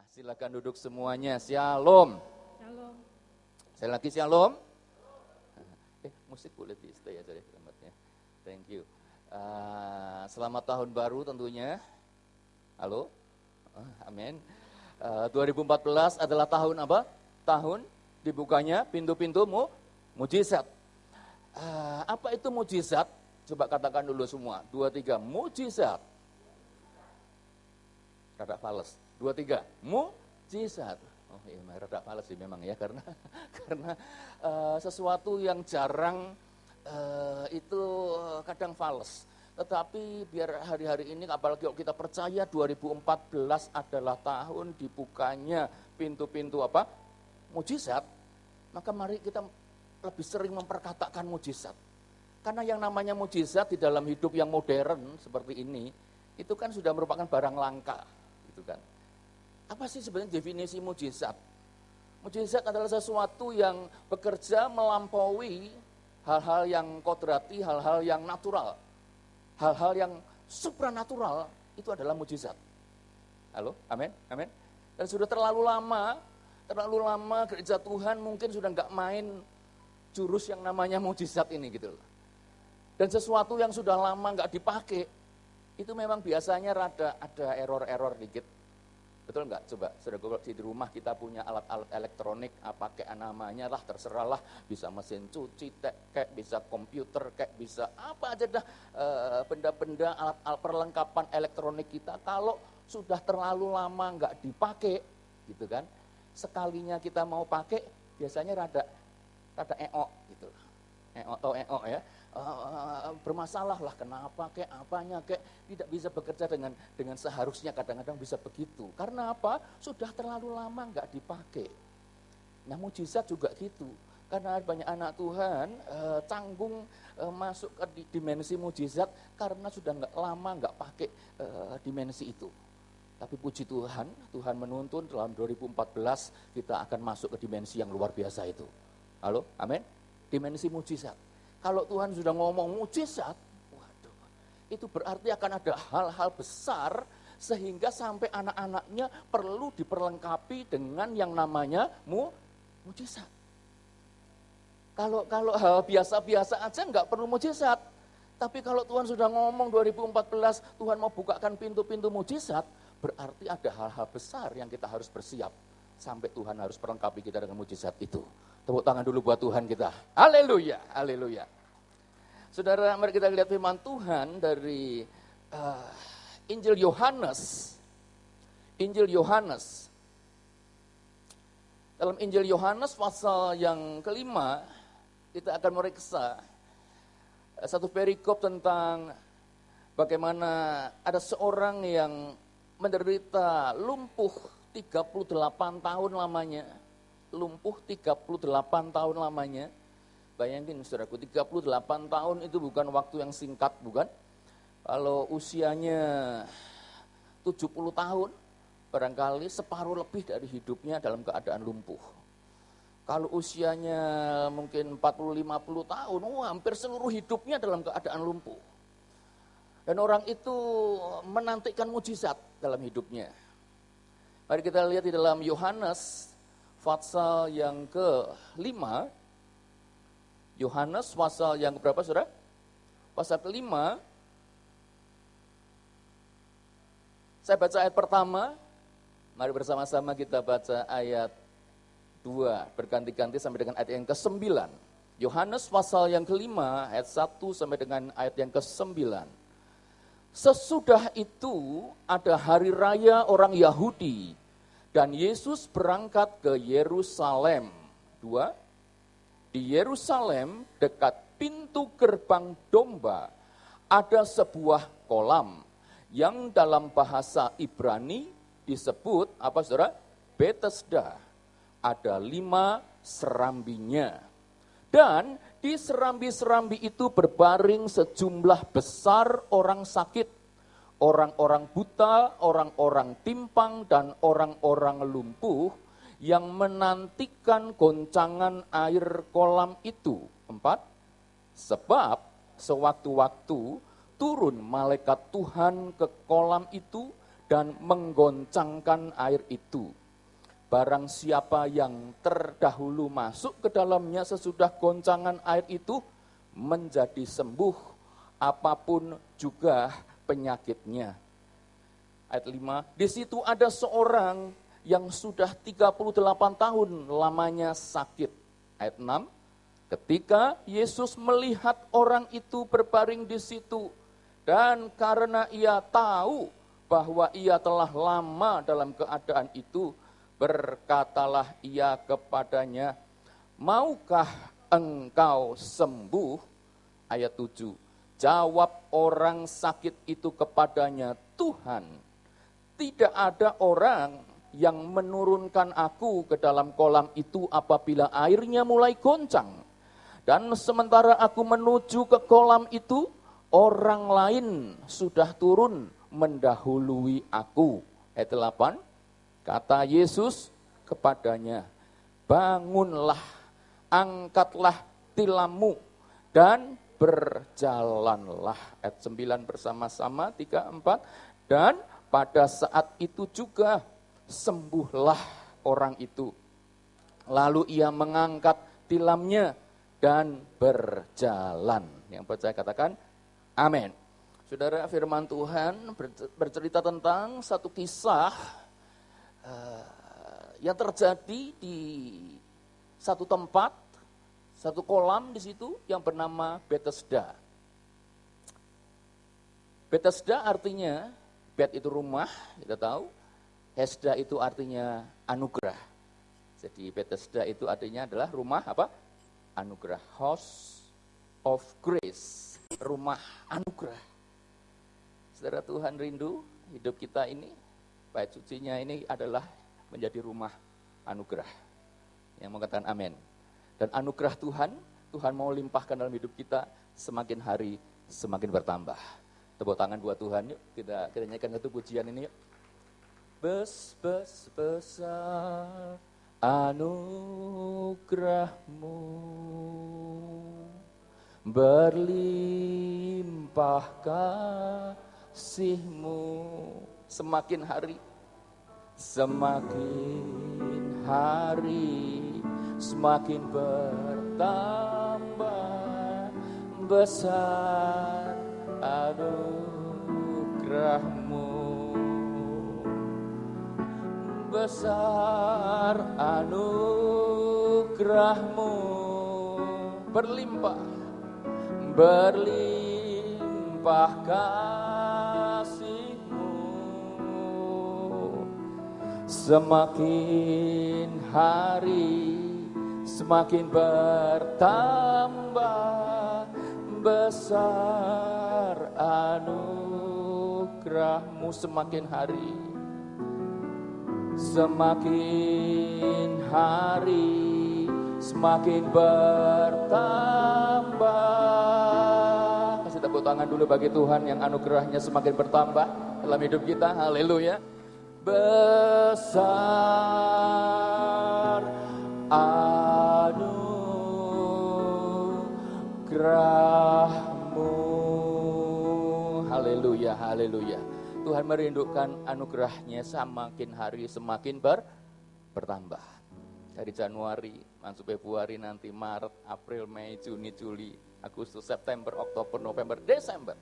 Silakan duduk semuanya. Shalom. Shalom. Saya lagi shalom. Musik boleh di stay aja deh tempatnya. Thank you. Selamat tahun baru tentunya. Halo. Amin. 2014 adalah tahun apa? Tahun dibukanya pintu-pintu mujizat. Apa itu mujizat? Coba katakan dulu semua. 2, 3. Mujizat. Rada fales. 2, 3. Mujizat. Oh iya, rada fales sih memang ya, karena sesuatu yang jarang itu kadang fales. Tetapi biar hari-hari ini, apalagi kalau kita percaya 2014 adalah tahun dibukanya pintu-pintu apa? Mujizat. Maka mari kita lebih sering memperkatakan mujizat. Karena yang namanya mujizat di dalam hidup yang modern seperti ini, itu kan sudah merupakan barang langka. Gitu kan. Apa sih sebenarnya definisi mujizat? Mujizat adalah sesuatu yang bekerja melampaui hal-hal yang kodrati, hal-hal yang natural. Hal-hal yang supranatural itu adalah mujizat. Halo, amin, amin. Dan sudah terlalu lama gereja Tuhan mungkin sudah nggak main jurus yang namanya mujizat ini gitu loh. Dan sesuatu yang sudah lama nggak dipakai, itu memang biasanya rada ada error-error dikit. Betul nggak? Coba, saudara, di rumah kita punya alat-alat elektronik, apa kayak namanya lah, terserah lah, bisa mesin cuci, kayak bisa komputer, kayak bisa apa aja dah, benda-benda alat perlengkapan elektronik kita, kalau sudah terlalu lama nggak dipakai, gitu kan, sekalinya kita mau pakai, biasanya rada eok gitu, eok ya. Bermasalah lah, kenapa kek, apanya kek, tidak bisa bekerja dengan seharusnya, kadang-kadang bisa begitu. Karena apa? Sudah terlalu lama nggak dipakai. Nah, mujizat juga gitu. Karena banyak anak Tuhan canggung masuk ke dimensi mujizat karena sudah nggak lama nggak pakai dimensi itu. Tapi puji Tuhan, Tuhan menuntun dalam 2014 kita akan masuk ke dimensi yang luar biasa itu. Halo, amin? Dimensi mujizat. Kalau Tuhan sudah ngomong mujizat, waduh, itu berarti akan ada hal-hal besar sehingga sampai anak-anaknya perlu diperlengkapi dengan yang namanya mujizat. Kalau hal biasa-biasa aja nggak perlu mujizat. Tapi kalau Tuhan sudah ngomong 2014, Tuhan mau bukakan pintu-pintu mujizat, berarti ada hal-hal besar yang kita harus bersiap. Sampai Tuhan harus perlengkapi kita dengan mujizat itu. Tepuk tangan dulu buat Tuhan kita. Haleluya, haleluya. Saudara, mari kita lihat firman Tuhan dari Injil Yohanes. Injil Yohanes. Dalam Injil Yohanes pasal yang kelima, kita akan meriksa satu perikop tentang bagaimana ada seorang yang menderita lumpuh 38 tahun lamanya. Lumpuh 38 tahun lamanya. Bayangin saudaraku, 38 tahun itu bukan waktu yang singkat, bukan? Kalau usianya 70 tahun, barangkali separuh lebih dari hidupnya dalam keadaan lumpuh. Kalau usianya mungkin 40-50 tahun, hampir seluruh hidupnya dalam keadaan lumpuh. Dan orang itu menantikan mujizat dalam hidupnya. Mari kita lihat di dalam Yohanes pasal yang ke-5. Yohanes pasal yang berapa, saudara? Pasal ke-5. Saya baca ayat pertama. Mari bersama-sama kita baca ayat 2. Berganti-ganti sampai dengan ayat yang ke-9. Yohanes pasal yang ke-5 ayat 1 sampai dengan ayat yang ke-9. Sesudah itu ada hari raya orang Yahudi dan Yesus berangkat ke Yerusalem. 2. Di Yerusalem dekat pintu gerbang domba ada sebuah kolam yang dalam bahasa Ibrani disebut apa saudara? Bethesda. Ada 5 serambinya. Dan di serambi-serambi itu berbaring sejumlah besar orang sakit, orang-orang buta, orang-orang timpang, dan orang-orang lumpuh yang menantikan goncangan air kolam itu. 4. Sebab sewaktu-waktu turun malaikat Tuhan ke kolam itu dan menggoncangkan air itu. barang siapa yang terdahulu masuk ke dalamnya sesudah goncangan air itu menjadi sembuh apapun juga penyakitnya. Ayat 5, di situ ada seorang yang sudah 38 tahun lamanya sakit. Ayat 6, ketika Yesus melihat orang itu berbaring di situ, dan karena ia tahu bahwa ia telah lama dalam keadaan itu, berkatalah ia kepadanya, maukah engkau sembuh? Ayat 7, jawab orang sakit itu kepadanya, Tuhan, tidak ada orang yang menurunkan aku ke dalam kolam itu apabila airnya mulai goncang. Dan sementara aku menuju ke kolam itu, orang lain sudah turun mendahului aku. Ayat 8, kata Yesus kepadanya, bangunlah, angkatlah tilammu, dan berjalanlah. Ayat 9 bersama-sama, 3, 4, dan pada saat itu juga sembuhlah orang itu. Lalu ia mengangkat tilamnya dan berjalan. Yang percaya katakan amin. Saudara, firman Tuhan bercerita tentang satu kisah yang terjadi di satu tempat, satu kolam di situ yang bernama Bethesda. Bethesda artinya, Bet itu rumah, kita tahu. Hesda itu artinya anugerah. Jadi Bethesda itu artinya adalah rumah apa? Anugerah. House of Grace. Rumah anugerah. Saudara, Tuhan rindu hidup kita ini, bait sucinya ini adalah menjadi rumah anugerah. Yang mau katakan amin. Dan anugerah Tuhan mau limpahkan dalam hidup kita semakin hari semakin bertambah. Tepuk tangan buat Tuhan yuk, kita nyanyikan satu pujian ini yuk. Besar anugerahmu, berlimpah kasihmu, semakin hari semakin bertambah, besar anugerahmu, besar anugerahmu, berlimpah kasihmu, semakin hari semakin bertambah, besar anugerahmu, semakin hari semakin bertambah. Kasih tepuk tangan dulu bagi Tuhan yang anugerahnya semakin bertambah dalam hidup kita. Haleluya. Besar anugerahmu. Haleluya, haleluya. Tuhan merindukan anugerahnya semakin hari semakin bertambah. Dari Januari, masuk Februari, nanti Maret, April, Mei, Juni, Juli, Agustus, September, Oktober, November, Desember.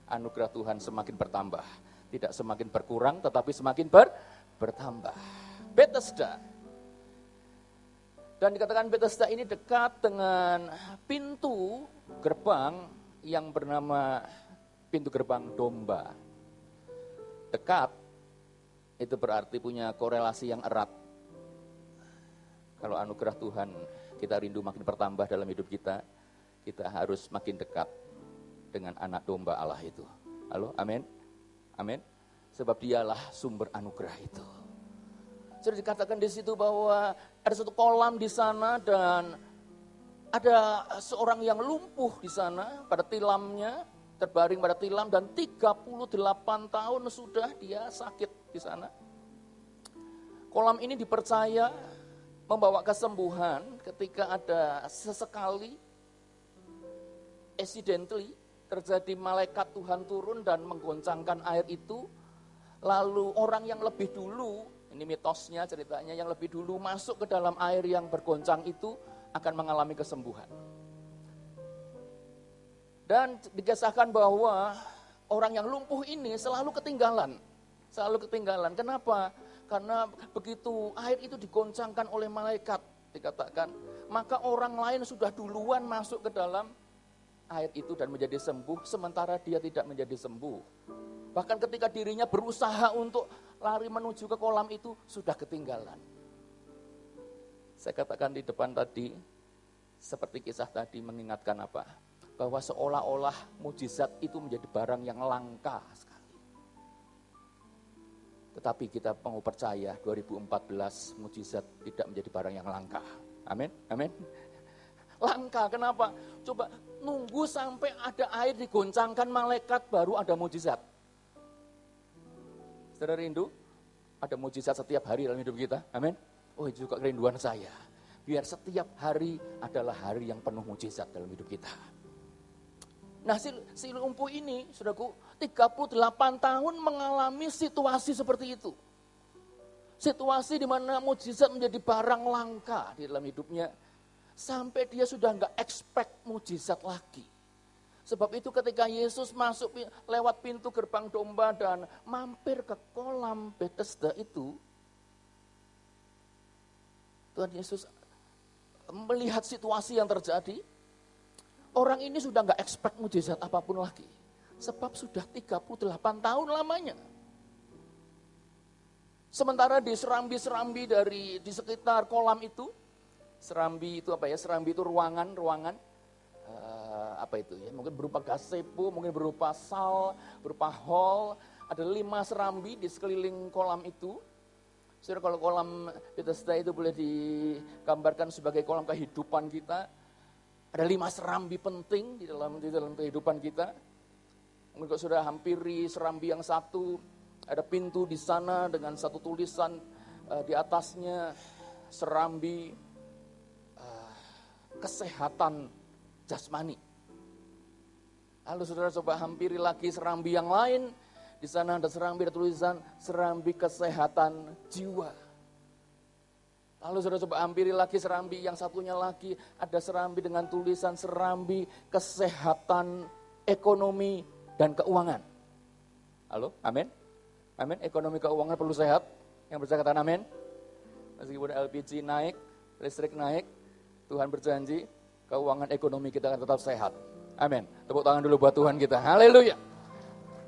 Anugerah Tuhan semakin bertambah. Tidak semakin berkurang, tetapi semakin bertambah. Bethesda. Dan dikatakan Bethesda ini dekat dengan pintu gerbang yang bernama pintu gerbang domba. Dekat, itu berarti punya korelasi yang erat. Kalau anugerah Tuhan kita rindu makin bertambah dalam hidup kita, kita harus makin dekat dengan anak domba Allah itu. Halo, amin? Amin? Sebab dialah sumber anugerah itu. Jadi dikatakan di situ bahwa ada satu kolam di sana dan ada seorang yang lumpuh di sana pada tilamnya, terbaring pada tilam, dan 38 tahun sudah dia sakit di sana. Kolam ini dipercaya membawa kesembuhan ketika ada sesekali accidentally terjadi malaikat Tuhan turun dan menggoncangkan air itu. Lalu orang yang lebih dulu, ini Ini mitosnya, ceritanya yang lebih dulu masuk ke dalam air yang bergoncang itu akan mengalami kesembuhan. Dan dikisahkan bahwa orang yang lumpuh ini selalu ketinggalan. Selalu ketinggalan. Kenapa? Karena begitu air itu digoncangkan oleh malaikat, dikatakan, maka orang lain sudah duluan masuk ke dalam air itu dan menjadi sembuh, sementara dia tidak menjadi sembuh. Bahkan ketika dirinya berusaha untuk lari menuju ke kolam itu, sudah ketinggalan. Saya katakan di depan tadi, seperti kisah tadi mengingatkan apa? Bahwa seolah-olah mujizat itu menjadi barang yang langka sekali. Tetapi kita mau percaya 2014 mujizat tidak menjadi barang yang langka. Amin, amin. Langka, kenapa? Coba nunggu sampai ada air digoncangkan malaikat baru ada mujizat. Saudara rindu? Ada mujizat setiap hari dalam hidup kita. Amin. Oh, itu juga kerinduan saya. Biar setiap hari adalah hari yang penuh mujizat dalam hidup kita. Nah, si lumpuh ini, saudaraku, 38 tahun mengalami situasi seperti itu. Situasi di mana mujizat menjadi barang langka di dalam hidupnya. Sampai dia sudah enggak expect mujizat lagi. Sebab itu ketika Yesus masuk lewat pintu gerbang domba dan mampir ke kolam Bethesda itu, Tuhan Yesus melihat situasi yang terjadi, orang ini sudah enggak expect mujizat apapun lagi. Sebab sudah 38 tahun lamanya. Sementara di serambi-serambi di sekitar kolam itu, serambi itu apa ya? Serambi itu ruangan apa itu ya? Mungkin berupa gazebo, mungkin berupa sal, berupa hall. Ada 5 serambi di sekeliling kolam itu. Saudara, kalau kolam Bethesda itu boleh digambarkan sebagai kolam kehidupan kita. Ada 5 serambi penting di dalam kehidupan kita. Mungkin kalau sudah hampiri serambi yang satu, ada pintu di sana dengan satu tulisan di atasnya, serambi kesehatan jasmani. Lalu saudara coba hampiri lagi serambi yang lain, di sana ada tulisan serambi kesehatan jiwa. Lalu saudara coba hampiri lagi serambi yang satunya lagi, ada serambi dengan tulisan serambi kesehatan ekonomi dan keuangan. Halo, amin? Amin, ekonomi keuangan perlu sehat. Yang percaya katakan amin. Meskipun LPG naik, listrik naik, Tuhan berjanji keuangan ekonomi kita akan tetap sehat. Amin. Tepuk tangan dulu buat Tuhan kita. Haleluya.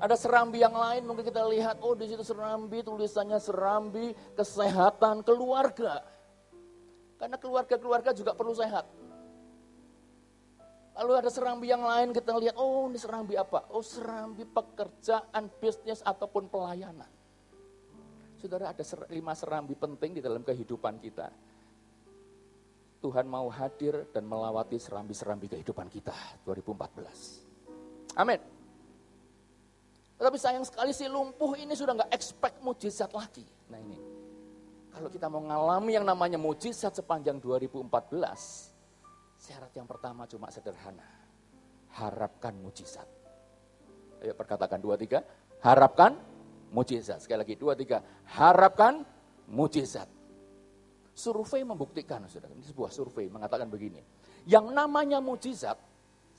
Ada serambi yang lain mungkin kita lihat, oh di situ serambi tulisannya serambi kesehatan keluarga. Karena keluarga juga perlu sehat. Lalu ada serambi yang lain kita lihat, oh ini serambi apa? Oh serambi pekerjaan, bisnis ataupun pelayanan. Saudara, ada 5 serambi penting di dalam kehidupan kita. Tuhan mau hadir dan melawati serambi-serambi kehidupan kita 2014. Amin. Tetapi sayang sekali si lumpuh ini sudah enggak expect mujizat lagi. Nah ini, kalau kita mau mengalami yang namanya mujizat sepanjang 2014, syarat yang pertama cuma sederhana. Harapkan mujizat. Ayo perkatakan 2, 3. Harapkan mujizat. Sekali lagi 2, 3. Harapkan mujizat. Survei membuktikan, saudara, ini sebuah survei mengatakan begini. Yang namanya mujizat,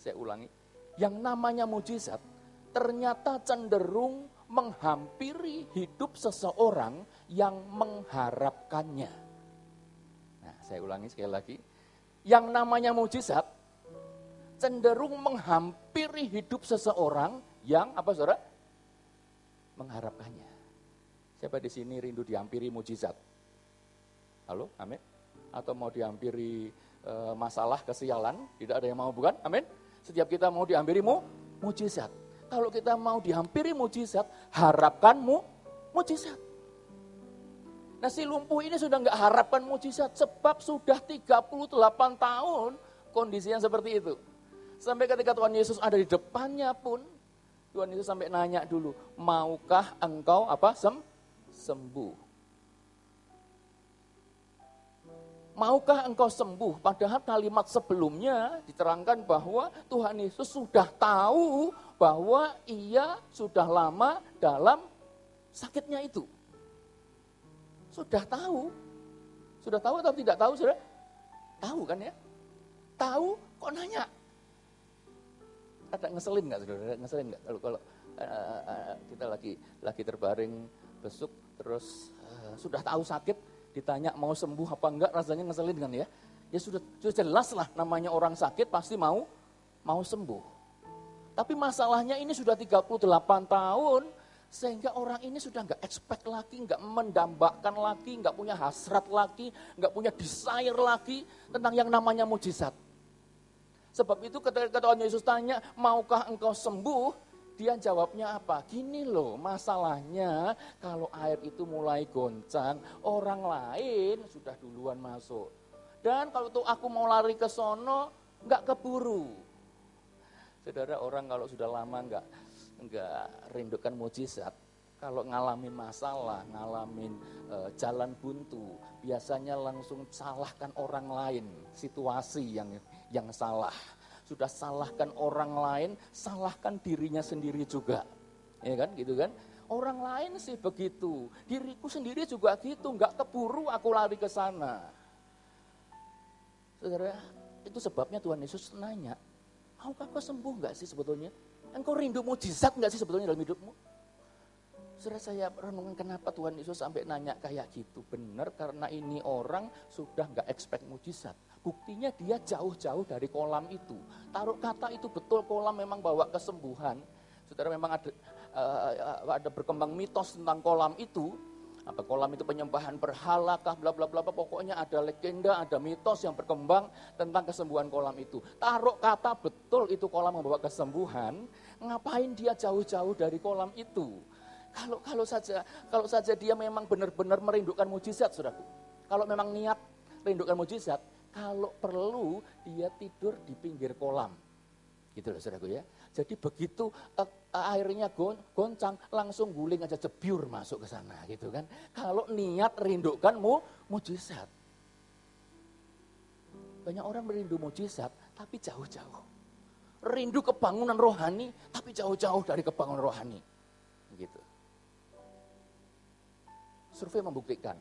saya ulangi, yang namanya mujizat ternyata cenderung menghampiri hidup seseorang yang mengharapkannya. Nah, saya ulangi sekali lagi. Yang namanya mujizat cenderung menghampiri hidup seseorang yang apa saudara? Mengharapkannya. Siapa di sini rindu dihampiri mujizat? Halo, amin. Atau mau dihampiri masalah, kesialan, tidak ada yang mau, bukan? Amin. Setiap kita mau dihampiri mujizat. Kalau kita mau dihampiri mujizat, harapkan mujizat. Nah si lumpuh ini sudah enggak harapkan mujizat, sebab sudah 38 tahun kondisi yang seperti itu. Sampai ketika Tuhan Yesus ada di depannya pun, Tuhan Yesus sampai nanya dulu, maukah engkau sembuh? Maukah engkau sembuh? Padahal kalimat sebelumnya diterangkan bahwa Tuhan Yesus sudah tahu bahwa ia sudah lama dalam sakitnya itu. Sudah tahu atau tidak tahu, saudara? Tahu kan ya? Tahu kok nanya? Ada ngeselin nggak, saudara? Ngeselin nggak kalau kita lagi terbaring besuk, terus sudah tahu sakit, ditanya mau sembuh apa enggak, rasanya ngeselin kan ya? Ya sudah jelas lah, namanya orang sakit pasti mau sembuh. Tapi masalahnya ini sudah 38 tahun, sehingga orang ini sudah nggak expect lagi, nggak mendambakan lagi, nggak punya hasrat lagi, nggak punya desire lagi tentang yang namanya mujizat. Sebab itu ketika Tuhan Yesus tanya, maukah engkau sembuh? Dia jawabnya apa? Gini loh, masalahnya kalau air itu mulai goncang, orang lain sudah duluan masuk. Dan kalau tuh aku mau lari ke sono, nggak keburu. Saudara, orang kalau sudah lama nggak rindukan mujizat, kalau ngalamin masalah, ngalamin jalan buntu, biasanya langsung salahkan orang lain, situasi yang salah. Sudah salahkan orang lain, salahkan dirinya sendiri juga. Ya kan, gitu kan? Orang lain sih begitu, diriku sendiri juga gitu, nggak keburu aku lari ke sana. Saudara, itu sebabnya Tuhan Yesus nanya, maukah kau sembuh nggak sih sebetulnya? Engkau rindu mujizat nggak sih sebetulnya dalam hidupmu? Saudara, saya renungkan kenapa Tuhan Yesus sampai nanya kayak gitu. Benar, karena ini orang sudah nggak expect mujizat. Buktinya dia jauh-jauh dari kolam itu. Taruh kata itu betul, kolam memang bawa kesembuhan. Saudara, memang ada berkembang mitos tentang kolam itu. Apa kolam itu penyembahan berhala kah, bla bla bla, pokoknya ada legenda, ada mitos yang berkembang tentang kesembuhan kolam itu. Taruh kata betul itu kolam membawa kesembuhan, ngapain dia jauh-jauh dari kolam itu? Kalau saja dia memang benar-benar merindukan mujizat, saudaraku. Kalau memang niat merindukan mujizat, kalau perlu dia tidur di pinggir kolam. Gitu loh, saudaraku ya. Jadi begitu airnya goncang, langsung guling aja, jebyur masuk ke sana gitu kan. Kalau niat rindukan mujizat. Banyak orang merindu mujizat tapi jauh-jauh. Rindu kebangunan rohani tapi jauh-jauh dari kebangunan rohani. Gitu. Survei membuktikan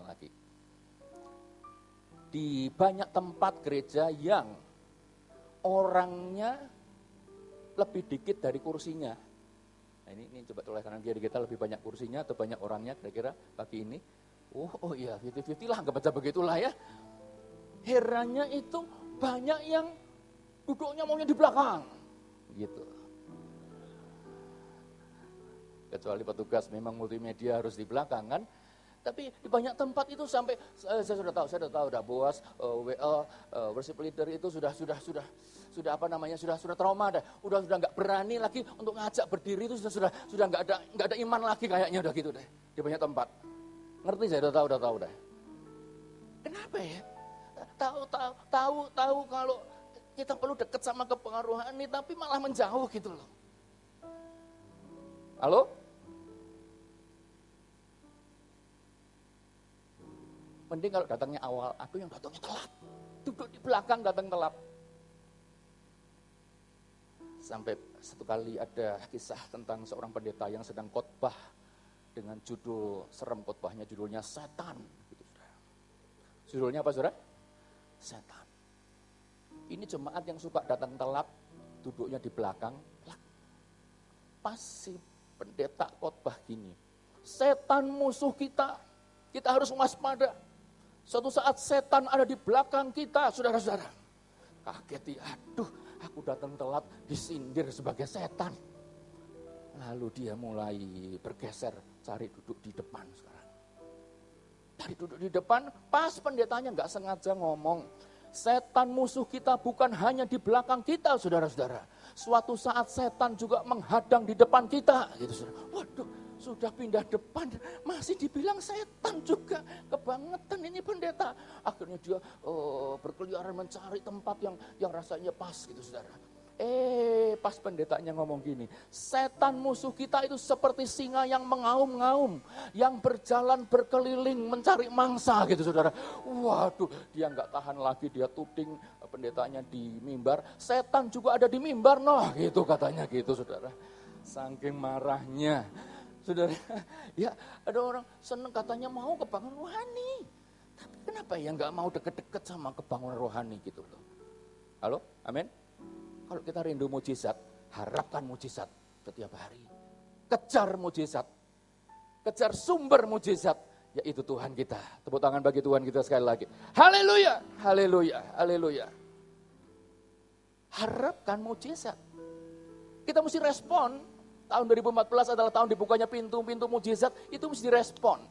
lagi. Di banyak tempat gereja yang orangnya lebih dikit dari kursinya. Nah ini coba oleh kanan kiri kita lebih banyak kursinya atau banyak orangnya kira-kira pagi ini. Oh iya, 50-50 lah, anggap aja begitulah ya. Herannya itu banyak yang duduknya maunya di belakang. Gitu. Kecuali petugas memang multimedia harus di belakang kan. Tapi di banyak tempat itu sampai saya sudah tahu udah Boas, WL, worship leader itu sudah trauma dah. Udah nggak berani lagi untuk ngajak berdiri itu sudah nggak ada iman lagi kayaknya udah gitu deh. Di banyak tempat. Ngerti saya udah tahu deh. Kenapa ya? Tahu kalau kita perlu dekat sama kepengaruhan ini tapi malah menjauh gitu loh. Halo? Mending kalau datangnya awal, aku yang datangnya telat. Duduk di belakang datang telat. Sampai satu kali ada kisah tentang seorang pendeta yang sedang khotbah dengan judul serem khotbahnya, judulnya Setan. Gitu, saudara. Judulnya apa, saudara? Setan. Ini jemaat yang suka datang telat, duduknya di belakang. Pas si pendeta khotbah gini, setan musuh kita harus waspada. Suatu saat setan ada di belakang kita, saudara-saudara. Kaget ya, aduh, aku datang telat disindir sebagai setan. Lalu dia mulai bergeser, cari duduk di depan sekarang. Cari duduk di depan, pas pendetanya nggak sengaja ngomong, setan musuh kita bukan hanya di belakang kita, saudara-saudara. Suatu saat setan juga menghadang di depan kita, gitu saudara. Waduh, sudah pindah depan, masih dibilang setan juga. Kebangetan ini pendeta. Akhirnya dia berkeliaran mencari tempat yang rasanya pas gitu saudara. Pas pendetanya ngomong gini, setan musuh kita itu seperti singa yang mengaum-ngaum, yang berjalan berkeliling mencari mangsa gitu saudara. Waduh, dia nggak tahan lagi, dia tuding pendetanya di mimbar, setan juga ada di mimbar noh, gitu katanya gitu saudara. Saking marahnya, Saudara, ya ada orang seneng katanya mau kebangun rohani. Tapi kenapa ya nggak mau deket-deket sama kebangunan rohani gitu loh. Halo, amin. Kalau kita rindu mujizat, harapkan mujizat setiap hari. Kejar mujizat, kejar sumber mujizat, yaitu Tuhan kita. Tepuk tangan bagi Tuhan kita sekali lagi. Haleluya, haleluya, haleluya. Harapkan mujizat. Kita mesti respon. Tahun 2014 adalah tahun dibukanya pintu-pintu mujizat, itu mesti direspon.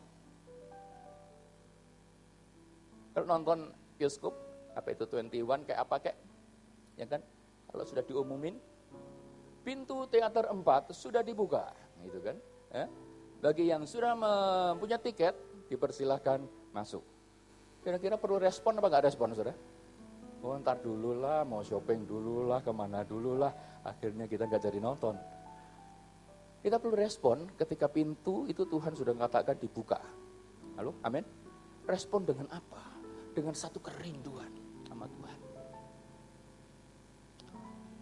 Kalau nonton bioskop, apa itu 21 kayak apa kayak, ya kan? Kalau sudah diumumin, pintu teater 4 sudah dibuka, gitu kan? Bagi yang sudah mempunyai tiket, dipersilahkan masuk. Kira-kira perlu respon apa nggak respon, saudara? Oh, ntar dulu lah, mau shopping dulu lah, kemana dulu lah, akhirnya kita nggak jadi nonton. Kita perlu respon ketika pintu itu Tuhan sudah mengatakan dibuka. Halo, amin? Respon dengan apa? Dengan satu kerinduan sama Tuhan.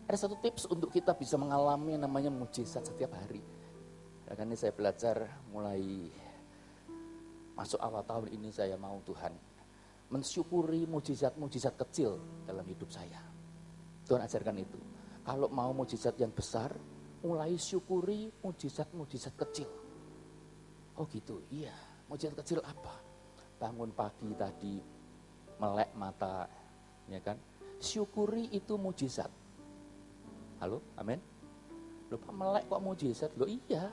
Ada satu tips untuk kita bisa mengalami yang namanya mujizat setiap hari. Ya kan ini saya belajar mulai masuk awal tahun ini saya mau Tuhan mensyukuri mujizat-mujizat kecil dalam hidup saya. Tuhan ajarkan itu. Kalau mau mujizat yang besar, mulai syukuri mujizat-mujizat kecil. Oh gitu, iya. Mujizat kecil apa? Bangun pagi tadi, melek mata, ya kan? Syukuri itu mujizat. Halo, amin? Lupa melek kok mujizat? Loh iya,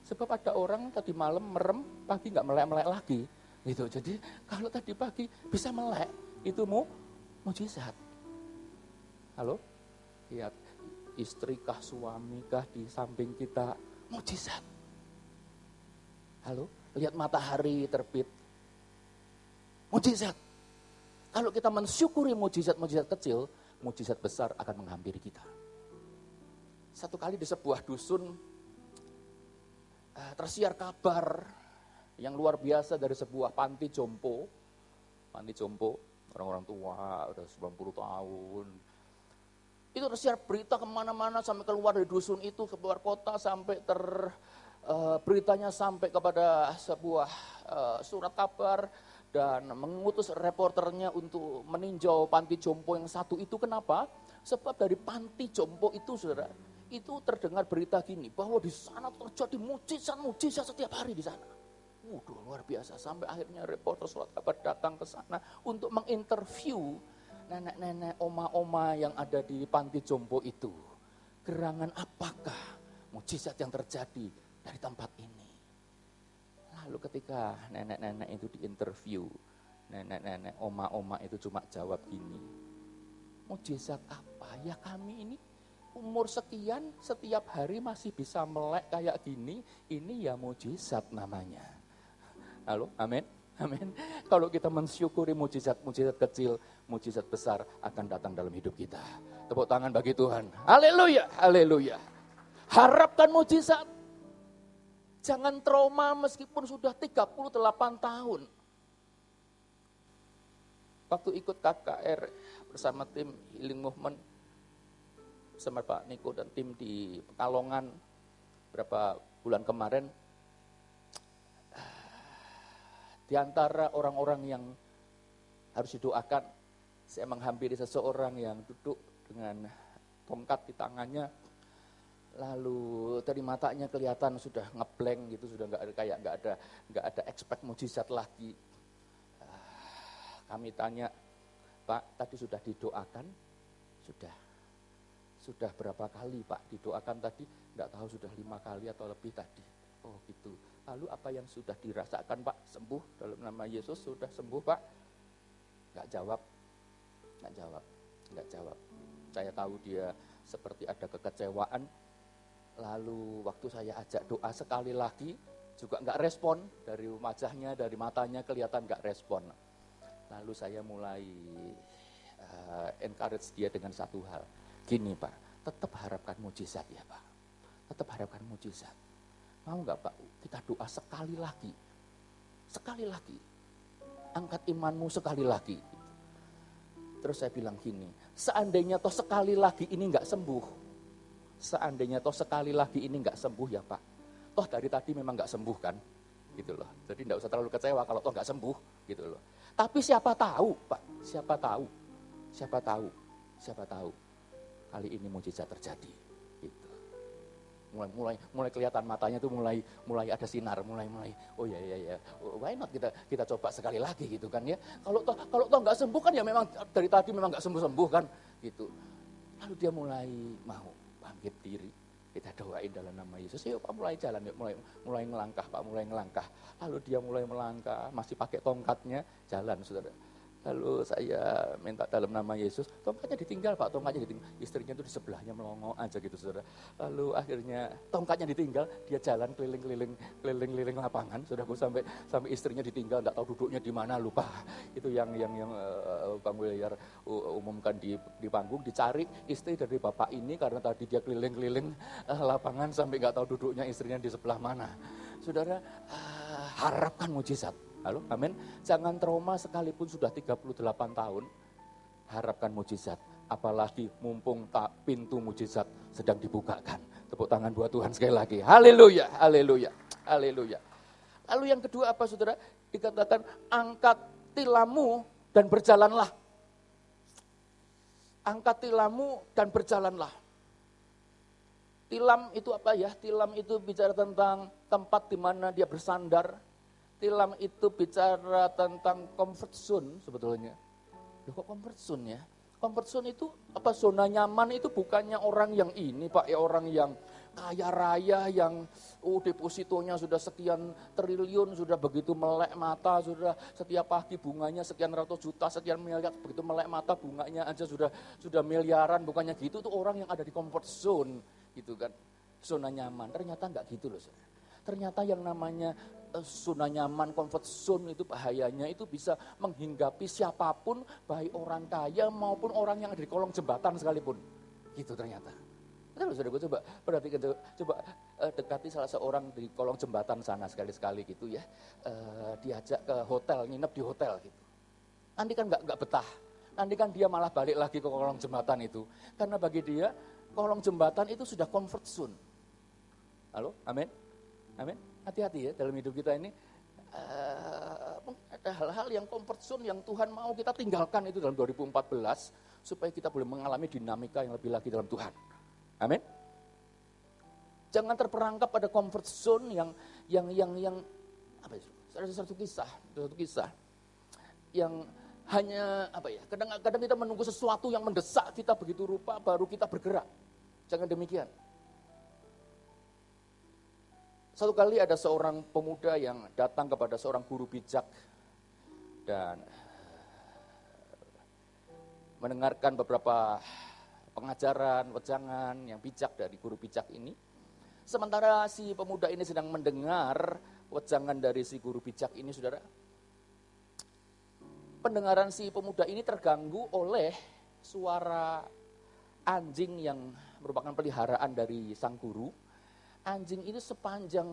sebab ada orang tadi malam merem, pagi nggak melek-melek lagi. Gitu. Jadi kalau tadi pagi bisa melek, itu mujizat. Halo? Lihat. Istrikah, suamikah di samping kita, mujizat. Halo, lihat matahari terbit, mujizat. Kalau kita mensyukuri mujizat-mujizat kecil, mujizat besar akan menghampiri kita. Satu kali di sebuah dusun, tersiar kabar yang luar biasa dari sebuah panti jompo, orang-orang tua, udah 90 tahun, itu tersiar berita kemana-mana sampai keluar dari dusun itu, keluar kota sampai beritanya sampai kepada sebuah surat kabar dan mengutus reporternya untuk meninjau panti jompo yang satu itu. Kenapa? Sebab dari panti jompo itu, saudara, itu terdengar berita gini, bahwa di sana terjadi mujizat-mujizat setiap hari di sana. Waduh, luar biasa. Sampai akhirnya reporter surat kabar datang ke sana untuk menginterview nenek-nenek, oma-oma yang ada di panti jompo itu. Gerangan apakah mujizat yang terjadi dari tempat ini? Lalu ketika nenek-nenek itu diinterview, nenek-nenek, oma-oma itu cuma jawab gini, mujizat apa? Ya kami ini umur sekian, setiap hari masih bisa melek kayak gini, ini ya mujizat namanya. Halo, amin? Amin. Kalau kita mensyukuri mujizat-mujizat kecil, mujizat besar akan datang dalam hidup kita. Tepuk tangan bagi Tuhan. Haleluya, haleluya. Harapkan mujizat. Jangan trauma meskipun sudah 38 tahun. Waktu ikut KKR bersama tim Healing Movement, bersama Pak Niko dan tim di Pekalongan beberapa bulan kemarin, di antara orang-orang yang harus didoakan, saya menghampiri seseorang yang duduk dengan tongkat di tangannya, lalu dari matanya kelihatan sudah ngeblank gitu, sudah nggak ada expect mujizat lagi. Kami tanya, Pak, tadi sudah didoakan? Sudah berapa kali Pak didoakan tadi? Nggak tahu sudah 5 kali atau lebih tadi. Oh gitu. Lalu apa yang sudah dirasakan Pak? Sembuh dalam nama Yesus, sudah sembuh Pak? Nggak jawab. Saya tahu dia seperti ada kekecewaan. Lalu waktu saya ajak doa sekali lagi, juga nggak respon. Dari wajahnya, dari matanya kelihatan nggak respon. Lalu saya mulai encourage dia dengan satu hal. Gini Pak, tetap harapkan mujizat ya Pak. Tetap harapkan mujizat. Mau nggak Pak, kita doa sekali lagi. Sekali lagi. Angkat imanmu sekali lagi. Terus saya bilang gini, seandainya toh sekali lagi ini nggak sembuh. Seandainya toh sekali lagi ini nggak sembuh ya Pak. toh dari tadi memang nggak sembuh kan, gitu loh. Jadi nggak usah terlalu kecewa kalau toh nggak sembuh, gitu loh. Tapi siapa tahu, Pak, siapa tahu kali ini mujizat terjadi, gitu. Mulai kelihatan matanya tuh mulai ada sinar, mulai oh ya, why not kita coba sekali lagi gitu kan ya. Kalau toh nggak sembuh kan ya memang dari tadi memang nggak sembuh kan, gitu. Lalu dia mulai mau bangkit diri. Kita doain dalam nama Yesus. Yuk Pak, mulai jalan, yuk mulai ngelangkah Pak, mulai ngelangkah. Lalu dia mulai melangkah, masih pakai tongkatnya, jalan Saudara. Lalu saya minta dalam nama Yesus, tongkatnya ditinggal Pak, tongkatnya ditinggal. Istrinya itu di sebelahnya melongo aja gitu Saudara. Lalu akhirnya tongkatnya ditinggal, dia jalan keliling lapangan. Saudaraku sampai istrinya ditinggal, enggak tahu duduknya di mana, lupa. Itu yang Bang Wilyar umumkan di panggung, dicari istri dari bapak ini karena tadi dia keliling lapangan sampai enggak tahu duduknya istrinya di sebelah mana. Saudara, harapkan mujizat. Halo, amin. Jangan trauma sekalipun sudah 38 tahun, harapkan mujizat. Apalagi mumpung pintu mujizat sedang dibukakan. Tepuk tangan buat Tuhan sekali lagi. Haleluya, haleluya, haleluya. Lalu yang kedua apa Saudara? Dikatakan angkat tilammu dan berjalanlah. Angkat tilammu dan berjalanlah. Tilam itu apa ya? Tilam itu bicara tentang tempat di mana dia bersandar. Tilam itu bicara tentang comfort zone sebetulnya. Loh kok comfort zone ya? Comfort zone itu apa, zona nyaman itu bukannya orang yang ini Pak, ya orang yang kaya raya, yang depositonya sudah sekian triliun, sudah begitu melek mata, sudah setiap pagi bunganya sekian ratus juta, sekian miliar, begitu melek mata bunganya aja sudah miliaran, bukannya gitu. Itu orang yang ada di comfort zone gitu kan, zona nyaman. Ternyata enggak gitu loh Saudara. Ternyata yang namanya zona nyaman, comfort zone itu bahayanya itu bisa menghinggapi siapapun, baik orang kaya maupun orang yang ada di kolong jembatan sekalipun. Gitu ternyata. Betul Saudara, gue coba perhatikan, coba dekati salah seorang di kolong jembatan sana sekali-sekali gitu ya. Diajak ke hotel, nginep di hotel gitu. Nanti kan enggak betah. Nanti kan dia malah balik lagi ke kolong jembatan itu. Karena bagi dia kolong jembatan itu sudah comfort zone. Halo, amin. Amin. Hati-hati ya dalam hidup kita ini. Ada hal-hal yang comfort zone yang Tuhan mau kita tinggalkan itu dalam 2014 supaya kita boleh mengalami dinamika yang lebih lagi dalam Tuhan. Amin. Jangan terperangkap pada comfort zone yang apa ya? Satu kisah yang hanya apa ya? Kadang kita menunggu sesuatu yang mendesak kita begitu rupa baru kita bergerak. Jangan demikian. Satu kali ada seorang pemuda yang datang kepada seorang guru bijak dan mendengarkan beberapa pengajaran, wejangan yang bijak dari guru bijak ini. Sementara si pemuda ini sedang mendengar wejangan dari si guru bijak ini, Saudara. Pendengaran si pemuda ini terganggu oleh suara anjing yang merupakan peliharaan dari sang guru. Anjing itu sepanjang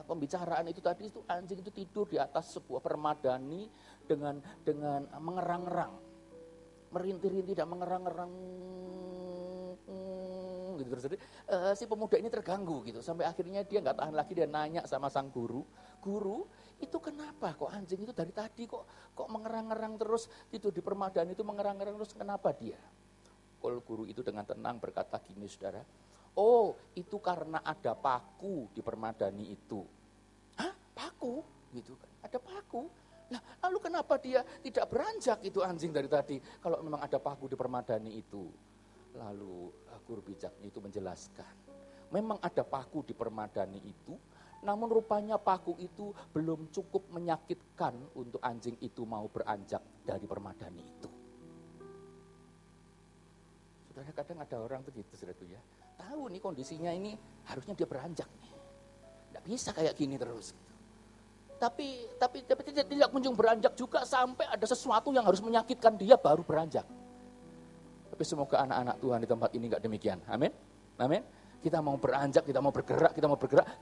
pembicaraan itu tadi, itu anjing itu tidur di atas sebuah permadani dengan mengerang-erang, merintih-rintih dan mengerang-erang gitu terus. Jadi si pemuda ini terganggu gitu sampai akhirnya dia nggak tahan lagi, dia nanya sama sang guru, "Guru, itu kenapa kok anjing itu dari tadi kok mengerang-erang terus tidur di permadani itu mengerang-erang terus, kenapa dia?" Kalau guru itu dengan tenang berkata gini, Saudara, "Oh, itu karena ada paku di permadani itu." "Hah? Paku?" Gitu kan. Ada paku. Nah, lalu kenapa dia tidak beranjak itu anjing dari tadi kalau memang ada paku di permadani itu? Lalu guru bijak itu menjelaskan, memang ada paku di permadani itu, namun rupanya paku itu belum cukup menyakitkan untuk anjing itu mau beranjak dari permadani itu. Saudara, kadang ada orang begitu, saudara ya. Tahu nih kondisinya ini harusnya dia beranjak nih. Nggak bisa kayak gini terus. Tapi tidak kunjung beranjak juga sampai ada sesuatu yang harus menyakitkan dia baru beranjak. Tapi semoga anak-anak Tuhan di tempat ini nggak demikian. Amin. Amin. Kita mau beranjak, kita mau bergerak.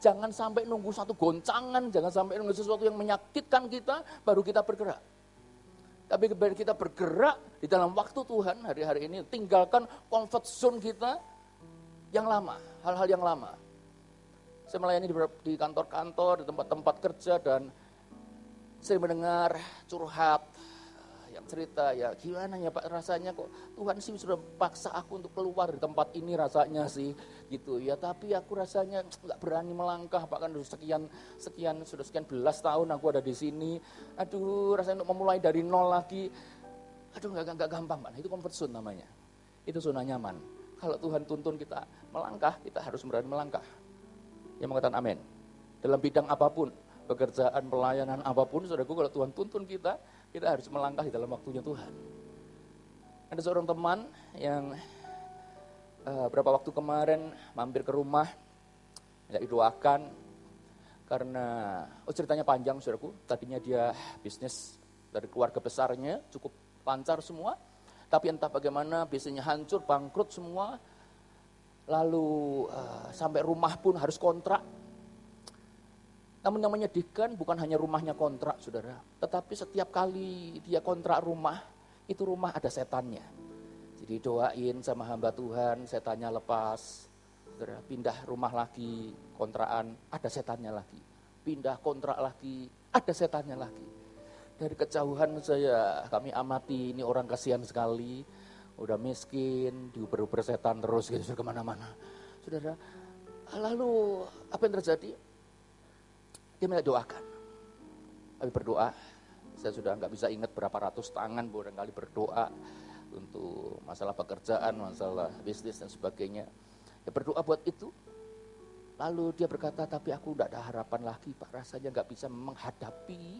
Jangan sampai nunggu satu goncangan, jangan sampai nunggu sesuatu yang menyakitkan kita baru kita bergerak. Tapi biar kita bergerak di dalam waktu Tuhan hari-hari ini, tinggalkan comfort zone kita yang lama, hal-hal yang lama. Saya melayani di kantor-kantor, di tempat-tempat kerja, dan saya mendengar curhat yang cerita, ya gimana ya Pak, rasanya kok Tuhan sih sudah paksa aku untuk keluar dari tempat ini rasanya sih gitu ya, tapi aku rasanya nggak berani melangkah, Pak, kan sudah sekian belas tahun aku ada di sini. Aduh, rasanya untuk memulai dari nol lagi, aduh nggak gampang, Pak. Nah, itu comfort zone namanya, itu zona nyaman. Kalau Tuhan tuntun kita melangkah, kita harus berani melangkah. Yang mengatakan amin. Dalam bidang apapun, pekerjaan, pelayanan apapun, saudaraku, kalau Tuhan tuntun kita harus melangkah di dalam waktunya Tuhan. Ada seorang teman yang beberapa waktu kemarin mampir ke rumah, minta didoakan, karena ceritanya panjang, saudaraku. Tadinya dia bisnis dari keluarga besarnya, cukup lancar semua, tapi entah bagaimana bisnisnya hancur, bangkrut semua. Lalu sampai rumah pun harus kontrak. Namun yang menyedihkan bukan hanya rumahnya kontrak, saudara. Tetapi setiap kali dia kontrak rumah, itu rumah ada setannya. Jadi doain sama hamba Tuhan, setannya lepas. Saudara, pindah rumah lagi, kontrakan, ada setannya lagi. Pindah kontrak lagi, ada setannya lagi. Dari kejauhan kami amati, ini orang kasihan sekali. Udah miskin, diuber-uber setan terus gitu kemana-mana. Saudara, lalu apa yang terjadi? Dia minta doakan. Kami berdoa, saya sudah nggak bisa ingat berapa ratus tangan barangkali berdoa untuk masalah pekerjaan, masalah bisnis dan sebagainya. Ya berdoa buat itu. Lalu dia berkata, tapi aku tidak ada harapan lagi, Pak. Rasanya nggak bisa menghadapi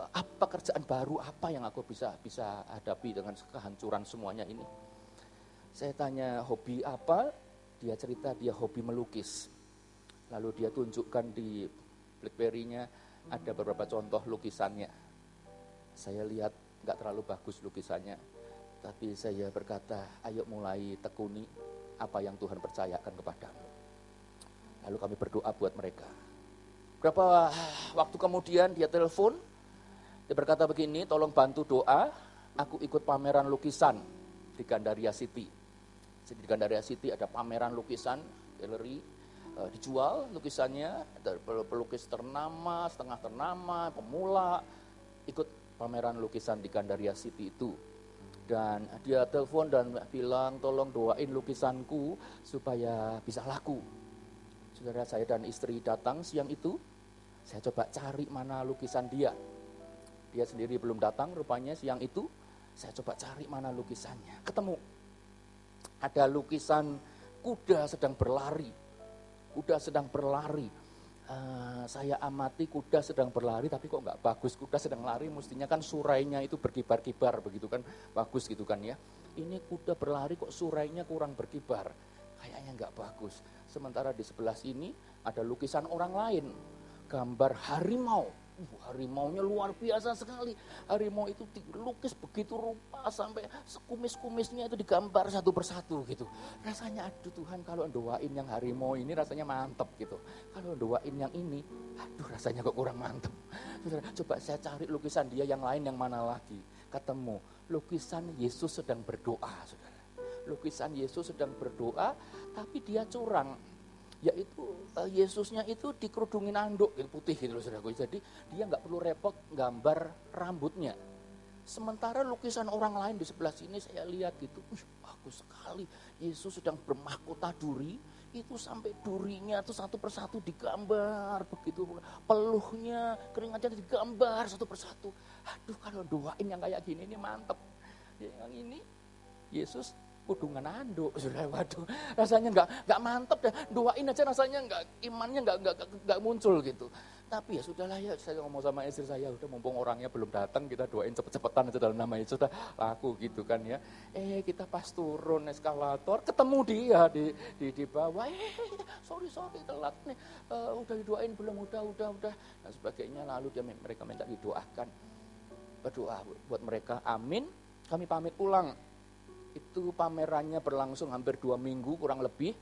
apa kerjaan baru, apa yang aku bisa hadapi dengan kehancuran semuanya ini. Saya tanya hobi apa, dia cerita dia hobi melukis. Lalu dia tunjukkan di BlackBerry-nya ada beberapa contoh lukisannya. Saya lihat nggak terlalu bagus lukisannya, tapi saya berkata, ayo mulai tekuni apa yang Tuhan percayakan kepadamu. Lalu kami berdoa buat mereka. Berapa waktu kemudian dia telepon, dia berkata begini, tolong bantu doa, aku ikut pameran lukisan di Gandaria City. Jadi di Gandaria City ada pameran lukisan, galeri, dijual lukisannya, ada pelukis ternama, setengah ternama, pemula, ikut pameran lukisan di Gandaria City itu. Dan dia telepon dan bilang, tolong doain lukisanku supaya bisa laku. Saudara, saya dan istri datang siang itu, saya coba cari mana lukisan dia. Dia sendiri belum datang rupanya siang itu, saya coba cari mana lukisannya. Ketemu, ada lukisan kuda sedang berlari. Kuda sedang berlari. Saya amati kuda sedang berlari, tapi kok nggak bagus. Kuda sedang lari, mestinya kan surainya itu berkibar-kibar, begitu kan, bagus gitu kan ya. Ini kuda berlari kok surainya kurang berkibar. Kayaknya nggak bagus. Sementara di sebelah sini ada lukisan orang lain, gambar harimau. Harimaunya luar biasa sekali. Harimau itu dilukis begitu rupa sampai sekumis-kumisnya itu digambar satu persatu gitu. Rasanya aduh Tuhan, kalau doain yang harimau ini rasanya mantep gitu. Kalau doain yang ini, aduh rasanya kok kurang mantep. Saudara, coba saya cari lukisan dia yang lain yang mana lagi. Ketemu lukisan Yesus sedang berdoa, saudara. Lukisan Yesus sedang berdoa, tapi dia curang. Yaitu Yesusnya itu dikerudungin anduk putih gitu loh, saudaraku. Jadi dia nggak perlu repot gambar rambutnya. Sementara lukisan orang lain di sebelah sini saya lihat gitu, bagus sekali. Yesus sedang bermahkota duri, itu sampai durinya tuh satu persatu digambar begitu. Peluhnya, keringatnya digambar satu persatu. Aduh, kalau doain yang kayak gini ini mantep. Yang ini Yesus kudungan anduk, sudah, waduh, rasanya nggak mantep deh. Doain aja rasanya imannya nggak muncul gitu. Tapi ya sudahlah ya, saya ngomong sama istri saya, udah mumpung orangnya belum datang, kita doain cepet-cepetan aja dalam nama Yesus, sudah laku gitu kan ya. Kita pas turun eskalator, ketemu dia di bawah, sorry telat nih, udah didoain belum, udah, dan sebagainya. Lalu mereka minta didoakan, berdoa buat mereka, amin. Kami pamit pulang. Itu pamerannya berlangsung hampir 2 minggu kurang lebih.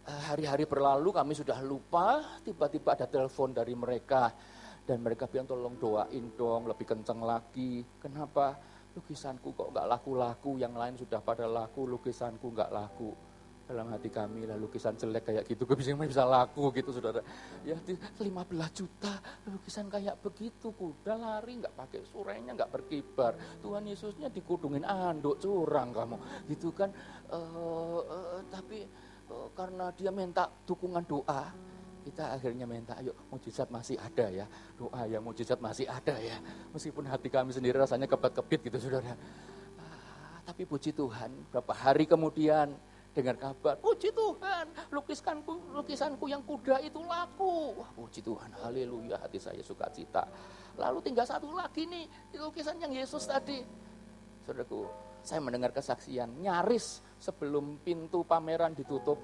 Hari-hari berlalu kami sudah lupa, tiba-tiba ada telepon dari mereka. Dan mereka bilang tolong doain dong lebih kenceng lagi. Kenapa? Lukisanku kok gak laku-laku, yang lain sudah pada laku, lukisanku gak laku. dalam hati kami lah lukisan jelek kayak gitu, gue bisa laku gitu saudara. Ya 15 juta lukisan kayak begitu, kuda lari nggak pakai surainya, nggak berkibar. Tuhan Yesusnya dikudungin anduk, curang kamu gitu kan. Tapi karena dia minta dukungan doa, kita akhirnya minta, ayo mujizat masih ada ya, doa ya mujizat masih ada ya. Meskipun hati kami sendiri rasanya kebet-kebit gitu saudara. Tapi puji Tuhan, beberapa hari kemudian dengar kabar, puji Tuhan, lukisanku yang kuda itu laku. Wah, puji Tuhan, haleluya, hati saya sukacita. Lalu tinggal satu lagi nih, lukisan yang Yesus tadi. Saudaraku, saya mendengar kesaksian, nyaris sebelum pintu pameran ditutup.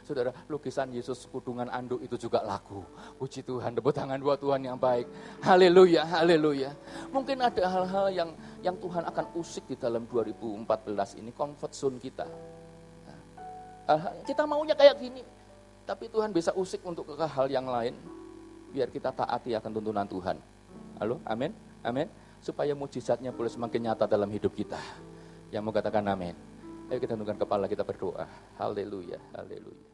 Saudara, lukisan Yesus kudungan anduk itu juga laku. Puji Tuhan, tepuk tangan buat Tuhan yang baik. Haleluya, haleluya. Mungkin ada hal-hal yang Tuhan akan usik di dalam 2014 ini, comfort zone kita. Kita maunya kayak gini, tapi Tuhan bisa usik untuk ke hal yang lain, biar kita taati akan tuntunan Tuhan. Halo, amin, amin. Supaya mujizatnya boleh semakin nyata dalam hidup kita. Yang mau katakan amin. Ayo kita tundukkan kepala, kita berdoa. Haleluya, haleluya.